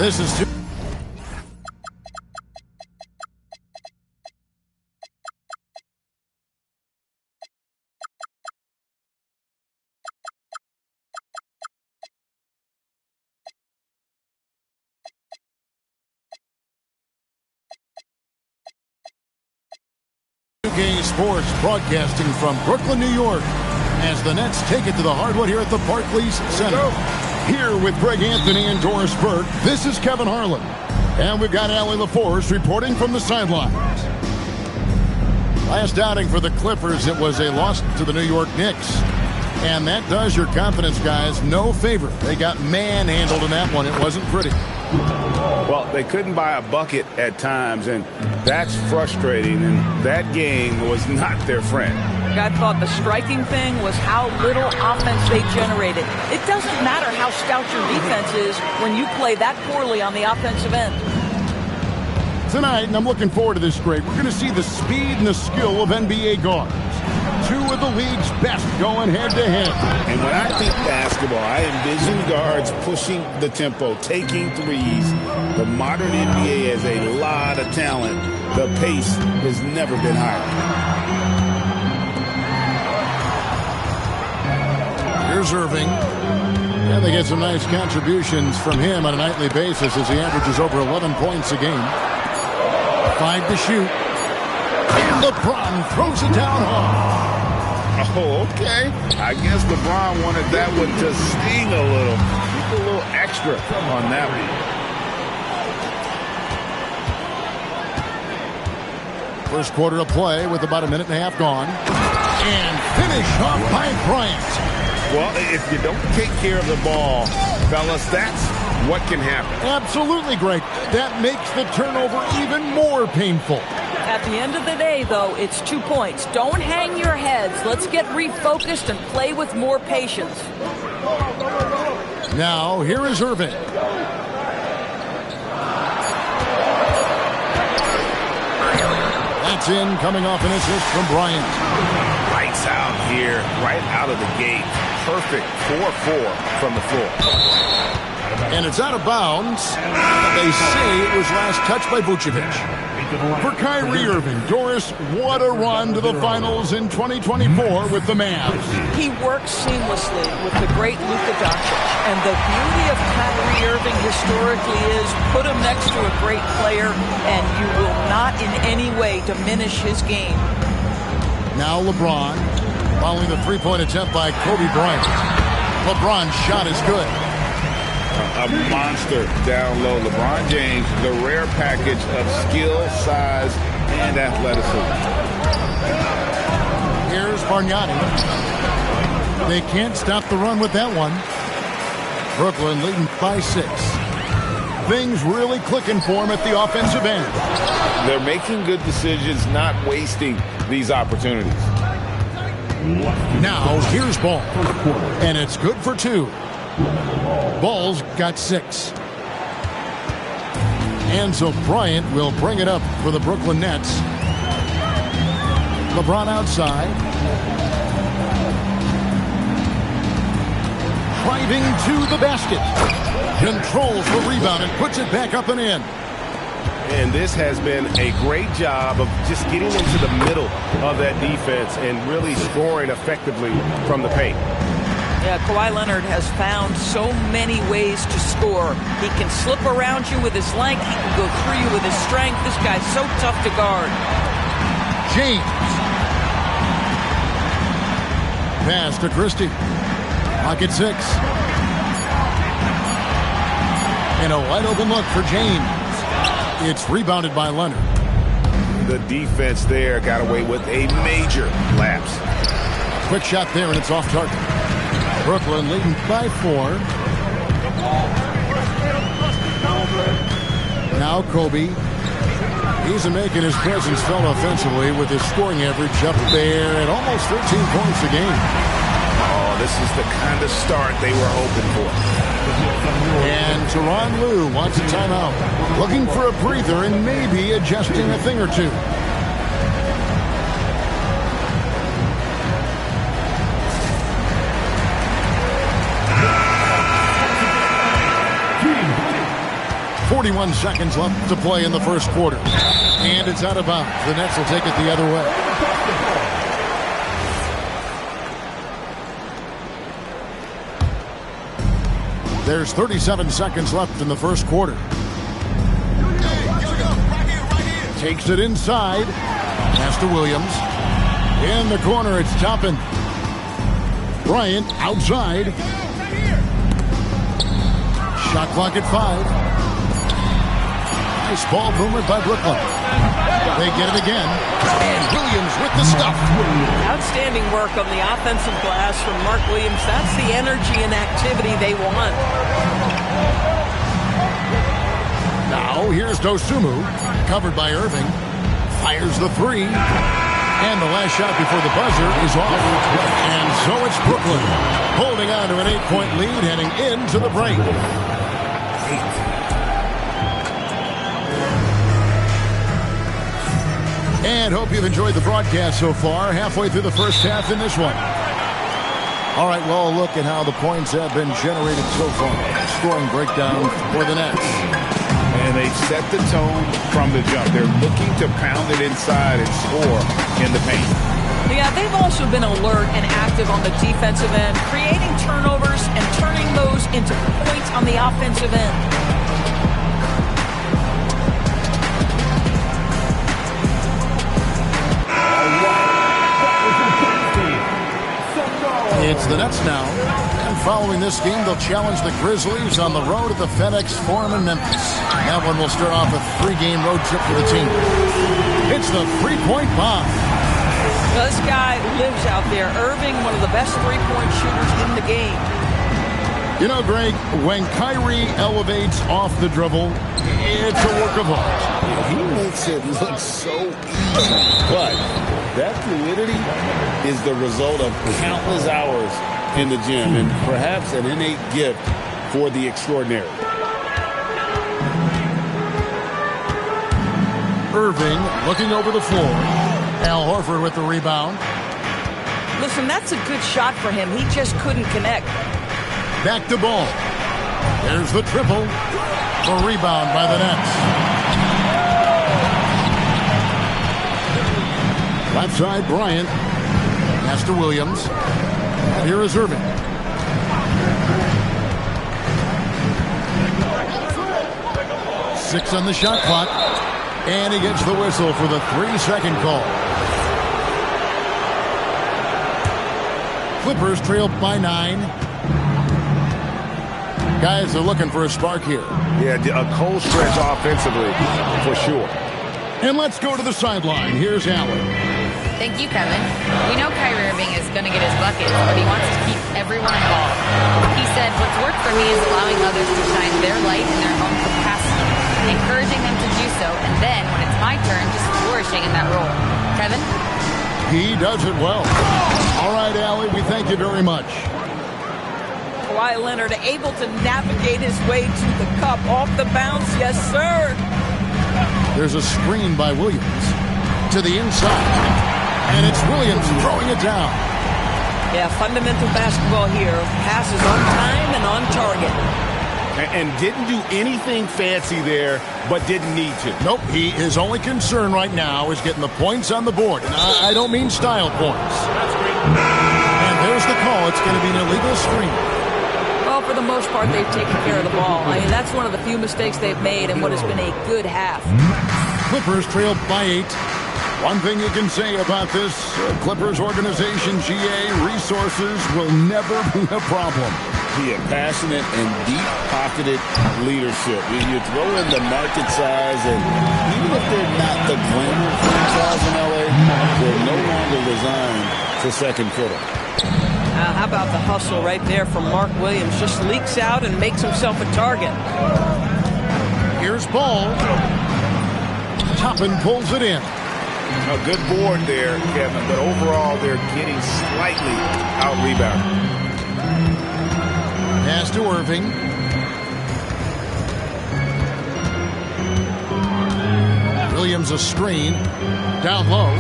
This is Gay Sports, broadcasting from Brooklyn, New York, as the Nets take it to the hardwood here at the Barclays Center. Here with Greg Anthony and Doris Burke, this is Kevin Harlan. And we've got Allie LaForce reporting from the sidelines. Last outing for the Clippers, it was a loss to the New York Knicks. And that does your confidence, guys, no favor. They got manhandled in that one. It wasn't pretty. Well, they couldn't buy a bucket at times, and that's frustrating, and that game was not their friend. I thought the striking thing was how little offense they generated. It doesn't matter how stout your defense is when you play that poorly on the offensive end. Tonight, and I'm looking forward to this, Greg, we're going to see the speed and the skill of NBA guards. Two of the league's best going head-to-head. And when I think basketball, I envision guards pushing the tempo, taking threes. The modern NBA has a lot of talent. The pace has never been higher. Here's Irving. And they get some nice contributions from him on a nightly basis as he averages over 11 points a game. 5 to shoot. And LeBron throws it down hard. Oh, okay. I guess LeBron wanted that one to sting a little. Keep a little extra on that one. First quarter of play with about a minute and a half gone. And finish off by Bryant. Well, if you don't take care of the ball, fellas, that's what can happen. Absolutely, Greg. That makes the turnover even more painful. At the end of the day, though, it's 2 points. Don't hang your heads. Let's get refocused and play with more patience. Now, here is Irving. That's in, coming off an assist from Bryant. Lights out here, right out of the gate. Perfect 4-4 from the floor. And it's out of bounds. They say it was last touched by Vucevic. For Kyrie Irving, Doris, what a run to the finals in 2024 with the Mavs. He works seamlessly with the great Luka Doncic. And the beauty of Kyrie Irving historically is put him next to a great player and you will not in any way diminish his game. Now LeBron, following the three-point attempt by Kobe Bryant. LeBron's shot is good. A monster down low. LeBron James, the rare package of skill, size, and athleticism. Here's Bargnani. They can't stop the run with that one. Brooklyn leading by 6. Things really clicking for them at the offensive end. They're making good decisions, not wasting these opportunities. Now, here's Ball. And it's good for 2. Ball's got 6. And so Bryant will bring it up for the Brooklyn Nets. LeBron outside. Driving to the basket. Controls the rebound and puts it back up and in. And this has been a great job of just getting into the middle of that defense and really scoring effectively from the paint. Yeah, Kawhi Leonard has found so many ways to score. He can slip around you with his length. He can go through you with his strength. This guy's so tough to guard. James. Pass to Christie. Pocket 6. And a wide open look for James. It's rebounded by Leonard. The defense there got away with a major lapse. Quick shot there, and it's off target. Brooklyn leading by 4. Now Kobe. He's making his presence felt offensively with his scoring average up there at almost 13 points a game. Oh, this is the kind of start they were hoping for. And Tyronn Lue wants a timeout. Looking for a breather and maybe adjusting a thing or two. 41 seconds left to play in the first quarter. And it's out of bounds. The Nets will take it the other way. There's 37 seconds left in the first quarter. Takes it inside. Pass to Williams. In the corner, it's Toppin. Bryant outside. Shot clock at 5. Nice ball movement by Brooklyn. They get it again. And Williams with the stuff. Outstanding work on the offensive glass from Mark Williams. That's the energy and activity they want. Now here's Dosunmu. Covered by Irving. Fires the 3. And the last shot before the buzzer is off. And so it's Brooklyn holding on to an 8-point lead heading into the break. And hope you've enjoyed the broadcast so far. Halfway through the first half in this one. All right, well, look at how the points have been generated so far. Scoring breakdown for the Nets. And they set the tone from the jump. They're looking to pound it inside and score in the paint. Yeah, they've also been alert and active on the defensive end, creating turnovers and turning those into points on the offensive end. It's the Nets now. And following this game, they'll challenge the Grizzlies on the road at the FedEx Forum in Memphis. That one will start off a 3-game road trip for the team. It's the three-point bomb. This guy lives out there. Irving, one of the best three-point shooters in the game. You know, Greg, when Kyrie elevates off the dribble, it's a work of art. He makes it look so easy. But that fluidity is the result of countless hours in the gym and perhaps an innate gift for the extraordinary. Irving looking over the floor. Al Horford with the rebound. Listen, that's a good shot for him. He just couldn't connect. Back to Ball. There's the triple. The rebound by the Nets. Left side, Bryant. Pass to Williams. And here is Irving. Six on the shot clock. And he gets the whistle for the 3-second call. Clippers trail by 9. Guys are looking for a spark here. Yeah, a cold stretch offensively, for sure. And let's go to the sideline. Here's Allen. Thank you, Kevin. We know Kyrie Irving is going to get his buckets, but he wants to keep everyone involved. He said, what's worked for me is allowing others to shine their light in their own capacity, encouraging them to do so, and then, when it's my turn, just flourishing in that role. Kevin? He does it well. All right, Allie, we thank you very much. Kawhi Leonard able to navigate his way to the cup. Off the bounce, yes, sir. There's a screen by Williams to the inside. And it's Williams throwing it down. Yeah, fundamental basketball here. Passes on time and on target. And didn't do anything fancy there, but didn't need to. Nope, his only concern right now is getting the points on the board. And I don't mean style points. And there's the call. It's going to be an illegal screen. Well, for the most part, they've taken care of the ball. I mean, that's one of the few mistakes they've made in what has been a good half. Clippers trail by 8. One thing you can say about this Clippers organization, GA, resources will never be a problem. Yeah, passionate and deep-pocketed leadership. You throw in the market size, and even if they're not the glamour franchise in LA, they're no longer resigned to second fiddle. How about the hustle right there from Mark Williams? Just leaks out and makes himself a target. Here's Ball. Toppin pulls it in. A good board there, Kevin, but overall they're getting slightly out-rebounded. Pass to Irving. Williams a screen. Down low.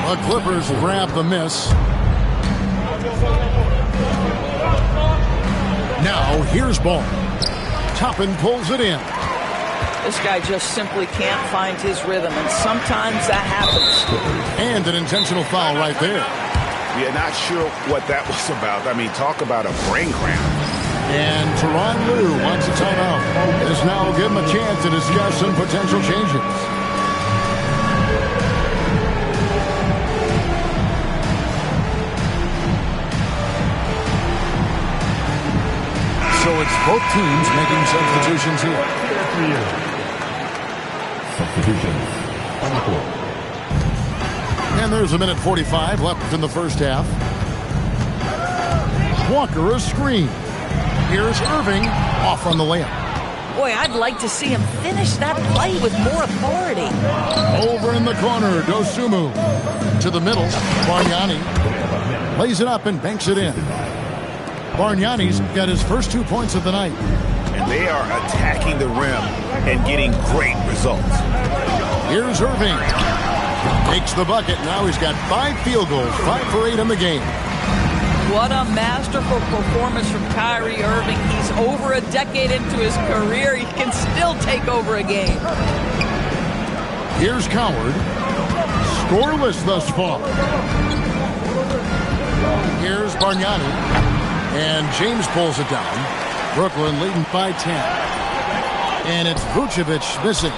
The Clippers grab the miss. Now here's Ball. Toppin pulls it in. This guy just simply can't find his rhythm, and sometimes that happens. And an intentional foul right there. Yeah, not sure what that was about. I mean, talk about a brain cramp. And Tyronn Lue wants a timeout. This now will give him a chance to discuss some potential changes. So it's both teams making substitutions here. Substitutions on the court. And there's a minute 45 left in the first half. Walker a screen. Here's Irving off on the layup. Boy, I'd like to see him finish that play with more authority. Over in the corner, Dosunmu. To the middle, Bargnani. Lays it up and banks it in. Bargnani's got his first 2 points of the night. And they are attacking the rim and getting great results. Here's Irving. Takes the bucket. Now he's got 5 field goals, 5 for 8 in the game. What a masterful performance from Kyrie Irving. He's over a decade into his career. He can still take over a game. Here's Coward. Scoreless thus far. Here's Bargnani. And James pulls it down. Brooklyn leading by 10. And it's Vucevic missing.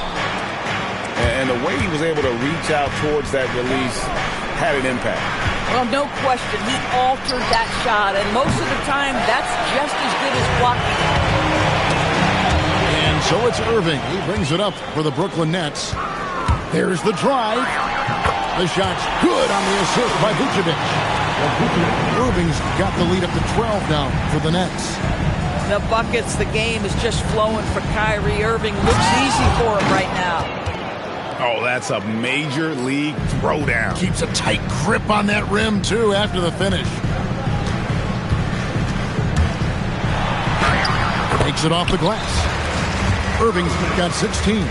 And the way he was able to reach out towards that release had an impact. Well, no question. He altered that shot, and most of the time, that's just as good as blocking. And so it's Irving. He brings it up for the Brooklyn Nets. There's the drive. The shot's good on the assist by Vucevic. Irving's got the lead up to 12 now for the Nets. The buckets, the game is just flowing for Kyrie Irving. Looks easy for him right now. Oh, that's a major league throwdown. Keeps a tight grip on that rim, too, after the finish. Takes it off the glass. Irving's got 16.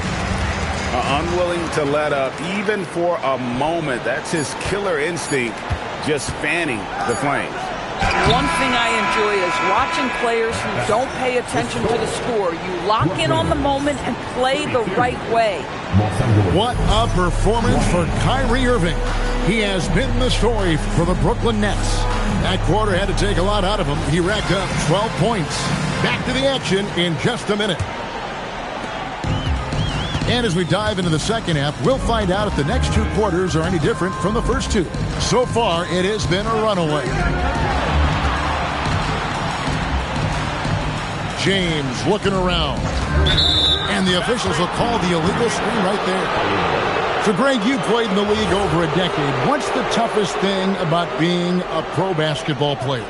Unwilling to let up, even for a moment. That's his killer instinct, just fanning the flames. One thing I enjoy is watching players who don't pay attention to the score. You lock in on the moment and play the right way. What a performance for Kyrie Irving. He has been the story for the Brooklyn Nets. That quarter had to take a lot out of him. He racked up 12 points. Back to the action in just a minute. And as we dive into the second half, we'll find out if the next 2 quarters are any different from the first 2. So far, it has been a runaway. James looking around. And the officials will call the illegal screen right there. So, Greg, you played in the league over a decade. What's the toughest thing about being a pro basketball player?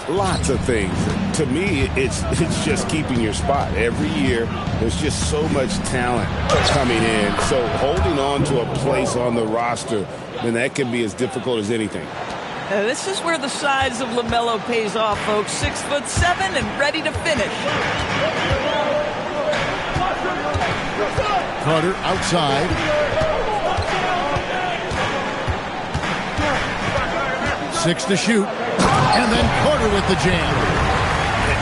Lots of things. To me, it's just keeping your spot. Every year, there's just so much talent coming in. So holding on to a place on the roster, then that can be as difficult as anything. This is where the size of LaMelo pays off, folks. 6'7" and ready to finish. Carter outside. Six to shoot. And then Carter with the jam.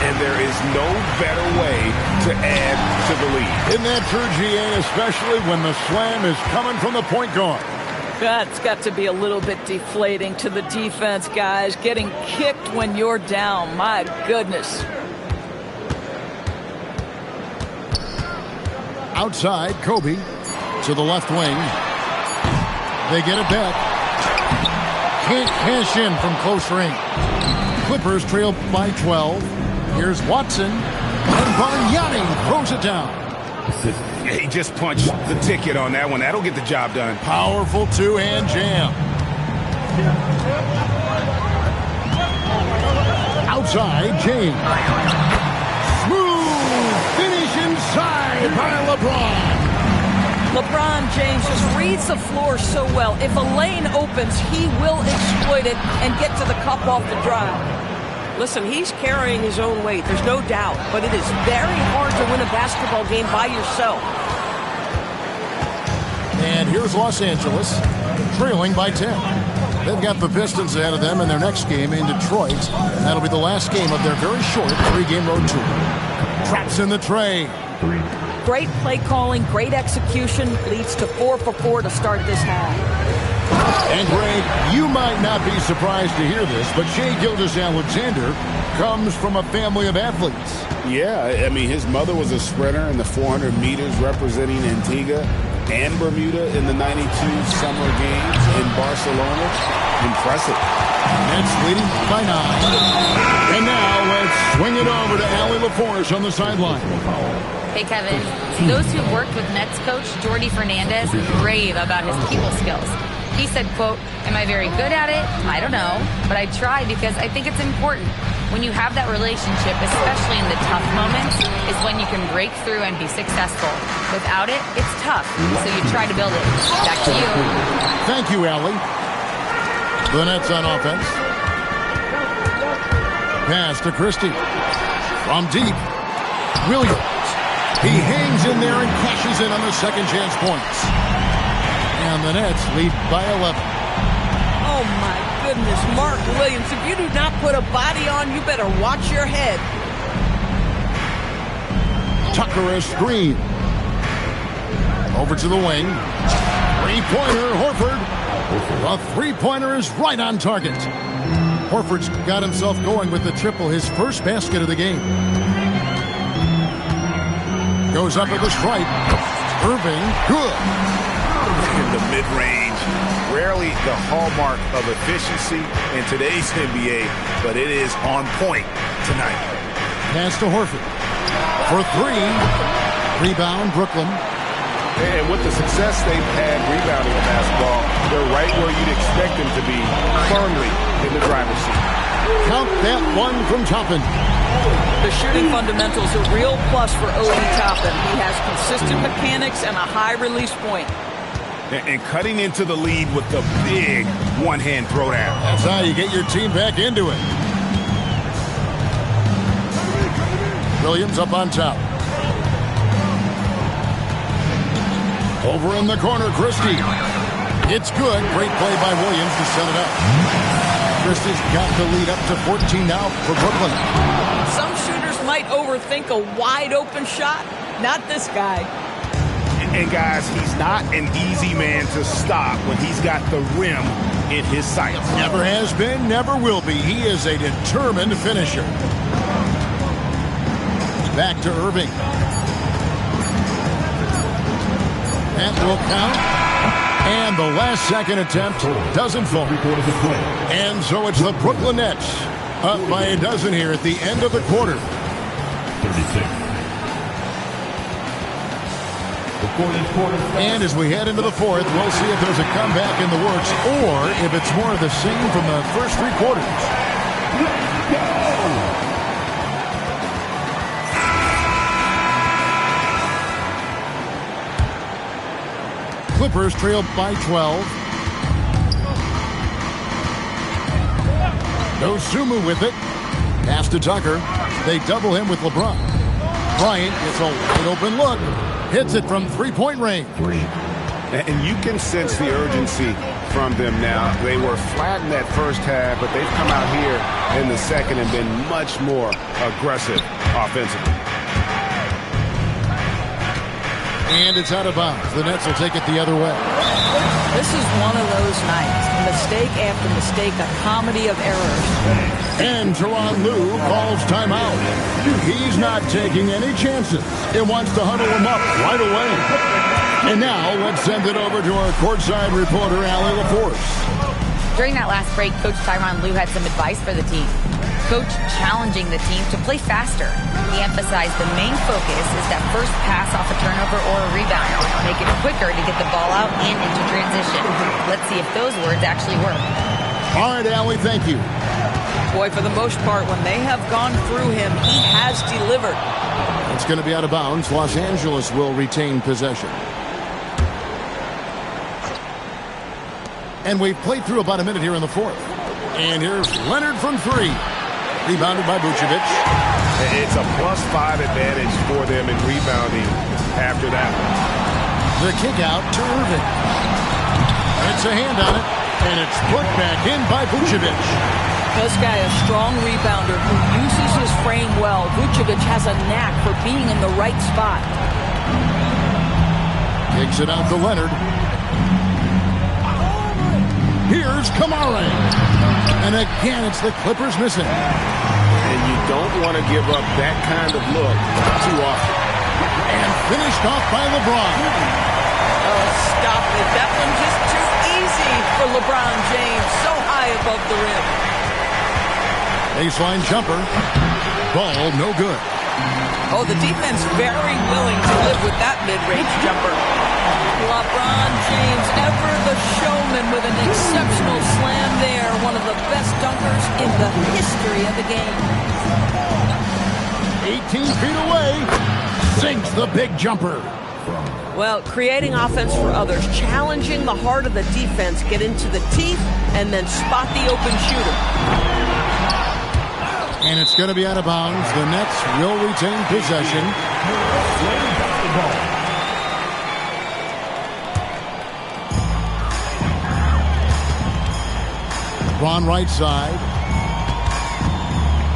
And there is no better way to add to the lead. Isn't that true, GA, especially when the slam is coming from the point guard? That's got to be a little bit deflating to the defense, guys. Getting kicked when you're down. My goodness. Outside, Kobe to the left wing. They get it back. Can't cash in from close range. Clippers trail by 12. Here's Watson. And Bargnani throws it down. He just punched the ticket on that one. That'll get the job done. Powerful two-hand jam. Outside, James. Smooth finish inside by LeBron. LeBron James just reads the floor so well. If a lane opens, he will exploit it and get to the cup off the drive. Listen, he's carrying his own weight. There's no doubt. But it is very hard to win a basketball game by yourself. And here's Los Angeles, trailing by 10. They've got the Pistons ahead of them in their next game in Detroit. That'll be the last game of their very short 3-game road tour. Traps in the tray. 3. Great play calling, great execution, leads to 4 for 4 to start this half. And Greg, you might not be surprised to hear this, but Shai Gilgeous-Alexander comes from a family of athletes. Yeah, I mean, his mother was a sprinter in the 400 meters representing Antigua and Bermuda in the 92 Summer Games in Barcelona. Impressive. Nets leading by 9. And now let's swing it over to Allie LaForce on the sideline. Hey, Kevin. Those who worked with Nets coach Jordi Fernandez rave about his people skills. He said, quote, "Am I very good at it? I don't know, but I try because I think it's important. When you have that relationship, especially in the tough moments, is when you can break through and be successful. Without it, it's tough, so you try to build it." Back to you. Thank you, Allie. The Nets on offense. Pass to Christie. From deep. Williams. He hangs in there and cashes in on the second chance points. And the Nets lead by 11. Oh, my goodness. Mark Williams, if you do not put a body on, you better watch your head. Tucker a screen. Over to the wing. Three-pointer, Horford. A three-pointer is right on target. Horford's got himself going with the triple, his first basket of the game. Goes up at the stripe. Irving, good. In the mid-range, rarely the hallmark of efficiency in today's NBA, but it is on point tonight. Pass to Horford. For 3. Rebound, Brooklyn. And with the success they've had rebounding the basketball, they're right where you'd expect them to be, firmly in the driver's seat. Count that one from Toppin. The shooting fundamentals a real plus for Obi Toppin. He has consistent mechanics and a high release point. And cutting into the lead with the big one-hand throwdown. That's how you get your team back into it. Williams up on top. Over in the corner, Christie. It's good. Great play by Williams to set it up. Christie's got the lead up to 14 now for Brooklyn. Some shooters might overthink a wide-open shot. Not this guy. And guys, he's not an easy man to stop when he's got the rim in his sights. Never has been, never will be. He is a determined finisher. Back to Irving. That will count. And the last second attempt doesn't fall. And so it's the Brooklyn Nets up by a dozen here at the end of the quarter. 36. And as we head into the fourth, we'll see if there's a comeback in the works or if it's more of the same from the first 3 quarters. Clippers trail by 12. Dosunmu with it. Pass to Tucker. They double him with LeBron. Bryant gets a wide open look. Hits it from three-point range. 3. And you can sense the urgency from them now. They were flat in that first half, but they've come out here in the second and been much more aggressive offensively. And it's out of bounds. The Nets will take it the other way. This is one of those nights. Mistake after mistake, a comedy of errors. And Tyronn Lue calls timeout. He's not taking any chances. He wants to huddle him up right away. And now let's send it over to our courtside reporter, Allie LaForce. During that last break, Coach Tyronn Lue had some advice for the team. Coach challenging the team to play faster. He emphasized the main focus is that first pass off a turnover or a rebound. Make it quicker to get the ball out and into transition. Let's see if those words actually work. All right, Allie, thank you. Boy, for the most part, when they have gone through him, he has delivered. It's going to be out of bounds. Los Angeles will retain possession. And we've played through about a minute here in the fourth. And here's Leonard from 3. Rebounded by Vucevic. It's a +5 advantage for them in rebounding after that. The kick out to Irving. It's a hand on it, and it's put back in by Vucevic. This guy, a strong rebounder who uses his frame well. Vucevic has a knack for being in the right spot. Kicks it out to Leonard. Here's Kamara. And again, it's the Clippers missing. And you don't want to give up that kind of look too often. And finished off by LeBron. Oh, stop it. That one just too easy for LeBron James. So high above the rim. Baseline jumper. Ball no good. Oh, the defense very willing to live with that mid-range jumper. LeBron James, ever the showman, with an exceptional slam there. One of the best dunkers in the history of the game. 18 feet away. Sinks the big jumper. Well, creating offense for others, challenging the heart of the defense, get into the teeth, and then spot the open shooter. And it's going to be out of bounds. The Nets will retain possession. LeBron right side.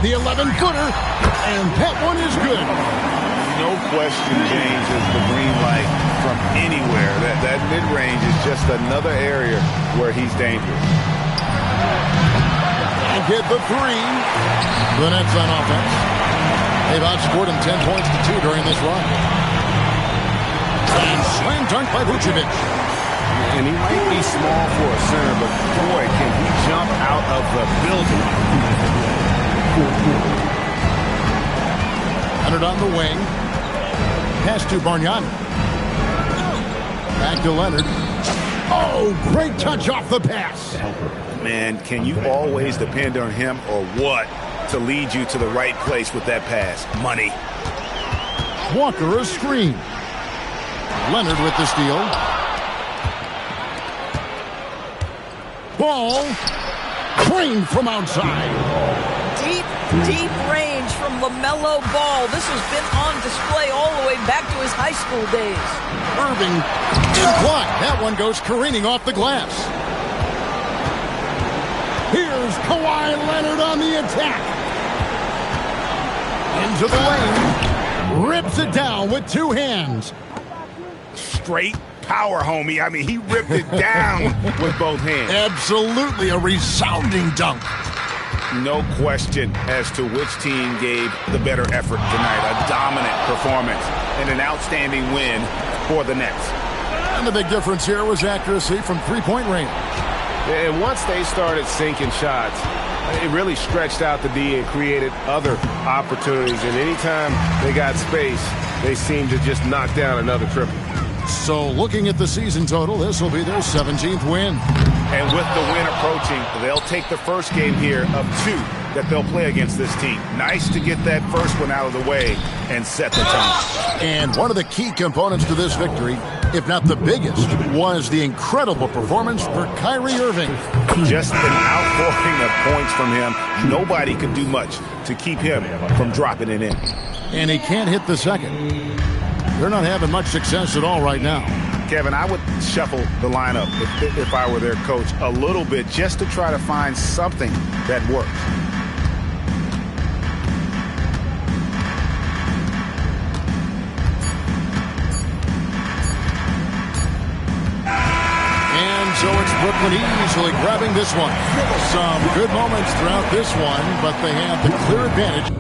The 11-footer. And that one is good. No question, James, is the green light from anywhere. That mid-range is just another area where he's dangerous. And get the three. The Nets on offense. They've outscored him 10 points to 2 during this run. And slam dunk by Vucevic. And he might be small for a center, but boy, can he jump out of the building. Leonard on the wing. Pass to Bargnani. Back to Leonard. Oh, great touch off the pass. Man, can you always depend on him or what to lead you to the right place with that pass? Money. Walker a screen. Leonard with the steal. Ball. Drained from outside. Deep range from LaMelo Ball. This has been on display all the way back to his high school days. Irving is blocked. That one goes careening off the glass. Here's Kawhi Leonard on the attack. Into the lane. Rips it down with two hands. Straight power, homie. I mean, he ripped it down with both hands. Absolutely a resounding dunk. No question as to which team gave the better effort tonight. A dominant performance and an outstanding win for the Nets. And the big difference here was accuracy from three-point range. And once they started sinking shots, it really stretched out the D and created other opportunities. And anytime they got space, they seemed to just knock down another triple. So looking at the season total, this will be their 17th win. And with the win approaching, they'll take the first game here of 2 that they'll play against this team. Nice to get that first one out of the way and set the tone. And one of the key components to this victory, if not the biggest, was the incredible performance for Kyrie Irving. Just an outpouring of points from him. Nobody could do much to keep him from dropping it in. And he can't hit the second. They're not having much success at all right now. Kevin, I would shuffle the lineup if I were their coach a little bit just to try to find something that works. And so it's Brooklyn easily grabbing this one. Some good moments throughout this one, but they have the clear advantage.